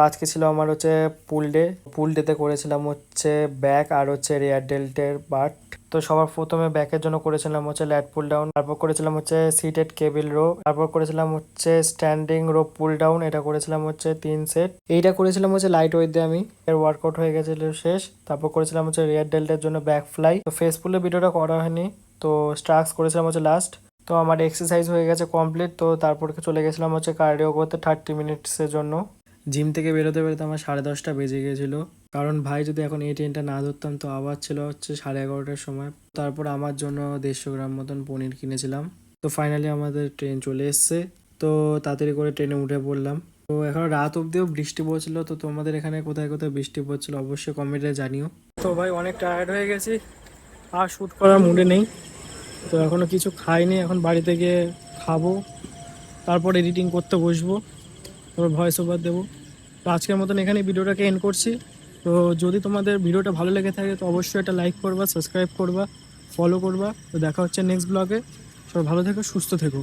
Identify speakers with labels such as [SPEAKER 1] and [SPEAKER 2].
[SPEAKER 1] আজকে ছিল আমার হচ্ছে পুল ডেতে করেছিলাম হচ্ছে ব্যাক আর হচ্ছে রেয়ার ডেল্টের বাট। তো সবার প্রথমে ব্যাকের জন্য করেছিলাম হচ্ছে ল্যাট পুল ডাউন, তারপর করেছিলাম হচ্ছে সিটেড কেবিল রো, তারপর করেছিলাম হচ্ছে স্ট্যান্ডিং রো পুল ডাউন, এটা করেছিলাম হচ্ছে 3 সেট। এইটা করেছিলাম হচ্ছে লাইট ওয়েট দিয়ে আমি, এর ওয়ার্কআউট হয়ে গেছিল শেষ। তারপর করেছিলাম হচ্ছে রেয়ার ডেল্টের জন্য ব্যাক ফ্লাই। তো ফেস পুলের ভিডিওটা করা হয়নি, তো স্ট্রাক্স করেছিলাম হচ্ছে লাস্ট। তো আমার এক্সারসাইজ হয়ে গেছে কমপ্লিট। তো তারপর চলে গেছিলাম হচ্ছে কার্ডিও করতে 30 মিনিটসের জন্য। জিম থেকে বেরোতে বেরোতে আমার 10:30 বেজে গিয়েছিল, কারণ ভাই যদি এখন এই ট্রেনটা না ধরতাম তো আবার ছিল হচ্ছে 11:30টার সময়। তারপর আমার জন্য 150 গ্রাম মতন পনির কিনেছিলাম। তো ফাইনালি আমাদের ট্রেন চলে এসছে, তো তাড়াতাড়ি করে ট্রেনে উঠে পড়লাম। তো এখন রাত অবধিও বৃষ্টি পড়ছিল, তো তোমাদের এখানে কোথায় কোথায় বৃষ্টি পড়ছিল অবশ্যই কমেন্টে জানিও। তো ভাই অনেক টায়ার্ড হয়ে গেছি, আর শ্যুট করার মুডে নেই। তো এখনও কিছু খাইনি, এখন বাড়িতে গিয়ে খাবো, তারপর এডিটিং করতে বসবো, তারপর ভয়েস ওভার দেবো। তো আজকের মতন এখানে ভিডিওটাকে এন্ড করছি। তো যদি তোমাদের ভিডিওটা ভালো লেগে থাকে তো অবশ্যই একটা লাইক করবা, সাবস্ক্রাইব করবা, ফলো করবা। তো দেখা হচ্ছে নেক্সট ব্লগে। সবাই ভালো থেকো, সুস্থ থেকো।